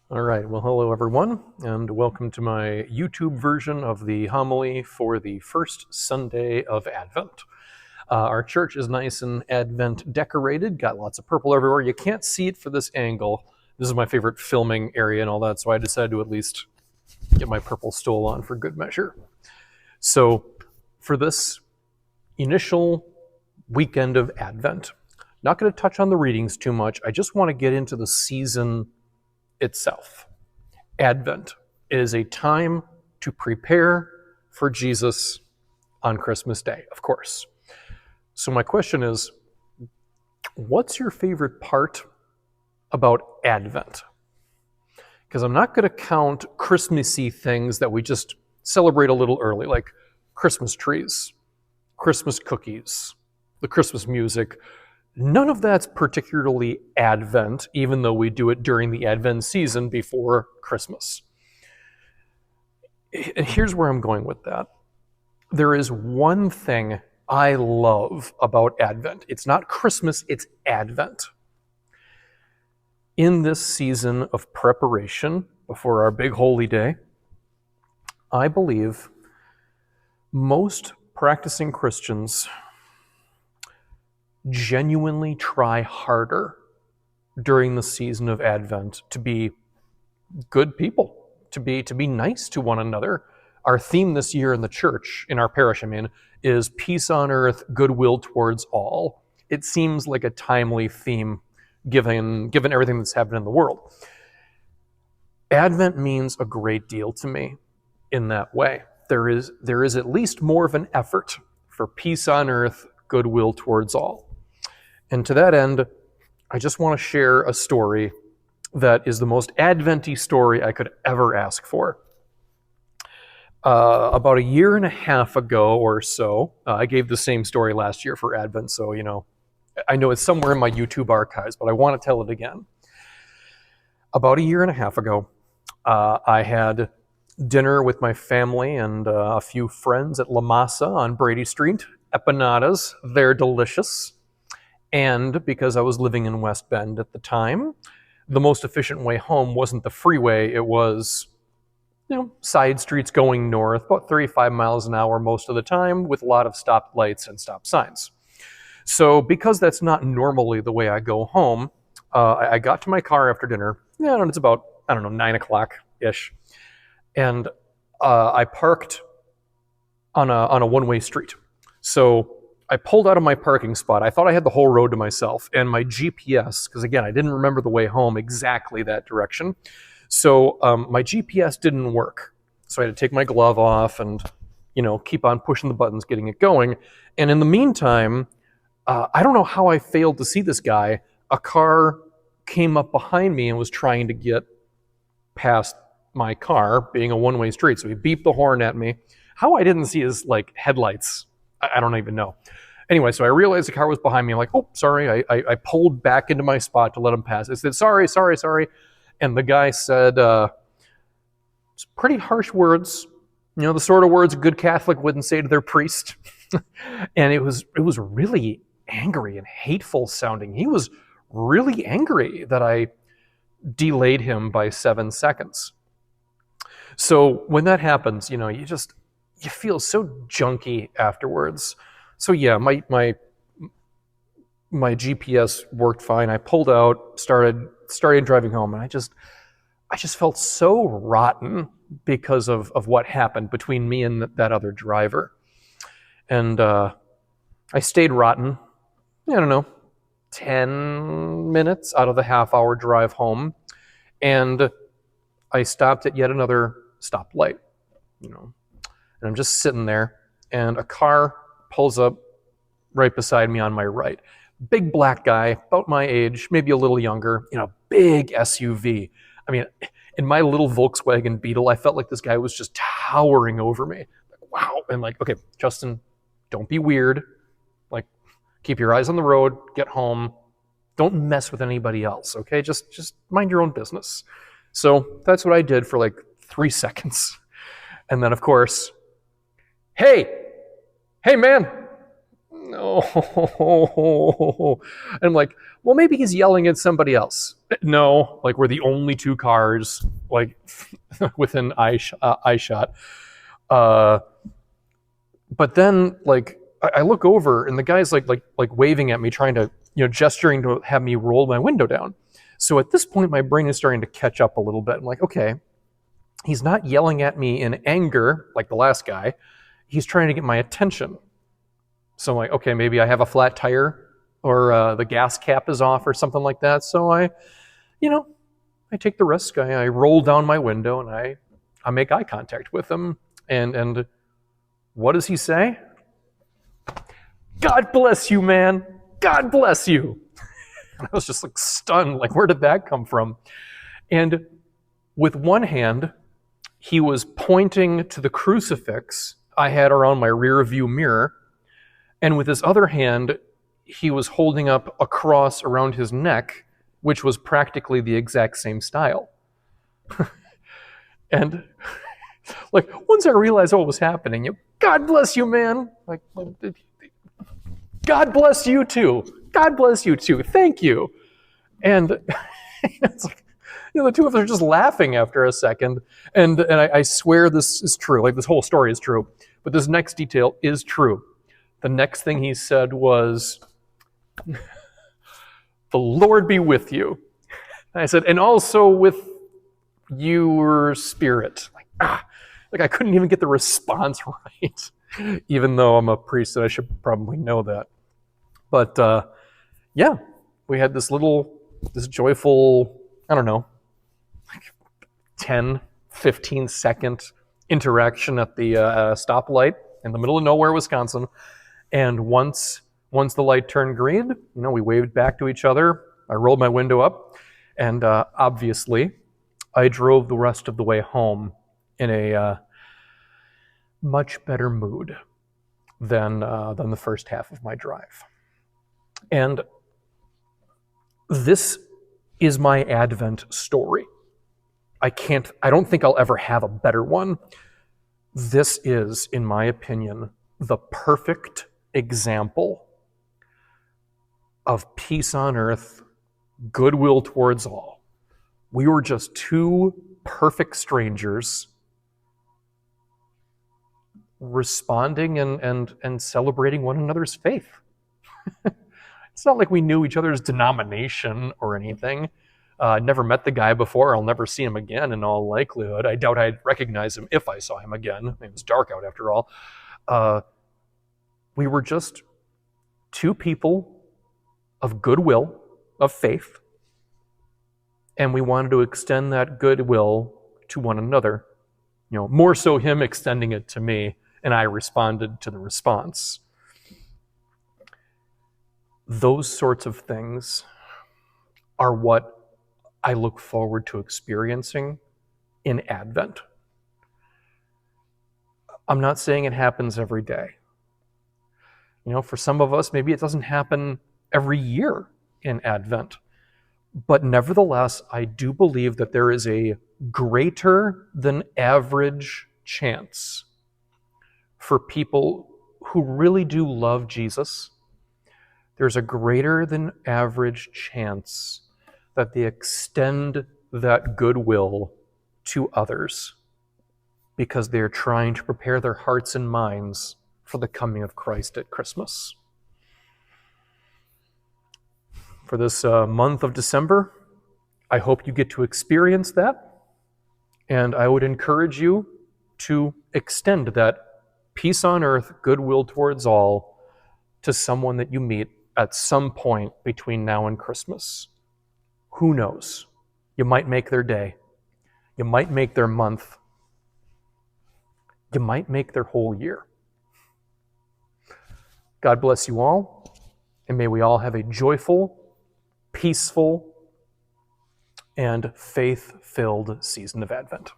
All right, well, hello everyone, and welcome to my YouTube version of the homily for the first Sunday of Advent. Our church is nice and Advent decorated, got lots of purple everywhere. You can't see it for this angle. This is my favorite filming area and all that, so I decided to at least get my purple stole on for good measure. So, for this initial weekend of Advent, not going to touch on the readings too much. I just want to get into the season itself. Advent is a time to prepare for Jesus on Christmas Day, of course. So my question is, what's your favorite part about Advent? Because I'm not going to count Christmassy things that we just celebrate a little early, like Christmas trees, Christmas cookies, the Christmas music. None of that's particularly Advent, even though we do it during the Advent season before Christmas. And here's where I'm going with that. There is one thing I love about Advent. It's not Christmas, it's Advent. In this season of preparation before our big holy day, I believe most practicing Christians genuinely try harder during the season of Advent to be good people, to be nice to one another. Our theme this year in the church, in our parish, is peace on earth, goodwill towards all. It seems like a timely theme given everything that's happened in the world. Advent means a great deal to me in that way. There is at least more of an effort for peace on earth, goodwill towards all. And to that end, I just want to share a story that is the most Advent-y story I could ever ask for. About a year and a half ago or so, I gave the same story last year for Advent, so, I know it's somewhere in my YouTube archives, but I want to tell it again. About a year and a half ago, I had dinner with my family and a few friends at La Masa on Brady Street. Empanadas, they're delicious. And because I was living in West Bend at the time, the most efficient way home wasn't the freeway, it was, side streets going north, about 35 miles an hour most of the time, with a lot of stop lights and stop signs. So because that's not normally the way I go home, I got to my car after dinner, and it's about, 9 o'clock-ish, and I parked on a one-way street. So I pulled out of my parking spot. I thought I had the whole road to myself, and my GPS, because again, I didn't remember the way home exactly that direction, so my GPS didn't work. So I had to take my glove off and, keep on pushing the buttons, getting it going. And in the meantime, I don't know how I failed to see this guy. A car came up behind me and was trying to get past my car, being a one-way street. So he beeped the horn at me. How I didn't see his headlights, I don't even know. Anyway, so I realized the car was behind me. I'm like, oh, sorry. I pulled back into my spot to let him pass. I said, sorry. And the guy said, pretty harsh words, the sort of words a good Catholic wouldn't say to their priest. And it was really angry and hateful sounding. He was really angry that I delayed him by 7 seconds. So when that happens, you feel so junky afterwards. So yeah, my GPS worked fine. I pulled out, started driving home, and I just felt so rotten because of what happened between me and that other driver. And I stayed rotten, 10 minutes out of the half-hour drive home, and I stopped at yet another stoplight, and I'm just sitting there, and a car pulls up right beside me on my right. Big black guy, about my age, maybe a little younger, big SUV. In my little Volkswagen Beetle, I felt like this guy was just towering over me. Wow. And okay, Justin, don't be weird. Keep your eyes on the road, get home. Don't mess with anybody else, okay? Just mind your own business. So that's what I did for 3 seconds. And then, of course, hey man, no. And I'm like, well, maybe he's yelling at somebody else. No, like we're the only two cars like within eye shot. Uh, but then like I look over and the guy's like waving at me, trying to gesturing to have me roll my window down. So at this point, my brain is starting to catch up a little bit. I'm like, okay, he's not yelling at me in anger like the last guy. He's trying to get my attention. So I'm like, okay, maybe I have a flat tire or the gas cap is off or something like that. So I take the risk. I roll down my window and I make eye contact with him. And what does he say? God bless you, man. God bless you. And I was just like stunned. Like, where did that come from? And with one hand, he was pointing to the crucifix I had around my rear view mirror. And with his other hand, he was holding up a cross around his neck, which was practically the exact same style. And like, once I realized what was happening, God bless you, man. Like, God bless you too. God bless you too. Thank you. And it's like, the two of us are just laughing after a second. And I swear this is true. Like, this whole story is true. But this next detail is true. The next thing he said was, the Lord be with you. And I said, and also with your spirit. Like I couldn't even get the response right, even though I'm a priest and I should probably know that. But yeah, we had this joyful, I don't know, like 10, 15 second interaction at the stoplight in the middle of nowhere, Wisconsin. And once the light turned green, we waved back to each other. I rolled my window up, and obviously, I drove the rest of the way home in a much better mood than the first half of my drive. And this is my Advent story. I don't think I'll ever have a better one. This is, in my opinion, the perfect example of peace on earth, goodwill towards all. We were just two perfect strangers responding and celebrating one another's faith. It's not like we knew each other's denomination or anything. Never met the guy before. I'll never see him again in all likelihood. I doubt I'd recognize him if I saw him again. It was dark out after all. We were just two people of goodwill, of faith, and we wanted to extend that goodwill to one another. More so him extending it to me, and I responded to the response. Those sorts of things are what I look forward to experiencing in Advent. I'm not saying it happens every day. For some of us, maybe it doesn't happen every year in Advent. But nevertheless, I do believe that there is a greater than average chance for people who really do love Jesus. There's a greater than average chance that they extend that goodwill to others because they're trying to prepare their hearts and minds for the coming of Christ at Christmas. For this month of December, I hope you get to experience that, and I would encourage you to extend that peace on earth, goodwill towards all, to someone that you meet at some point between now and Christmas. Who knows? You might make their day. You might make their month. You might make their whole year. God bless you all, and may we all have a joyful, peaceful, and faith-filled season of Advent.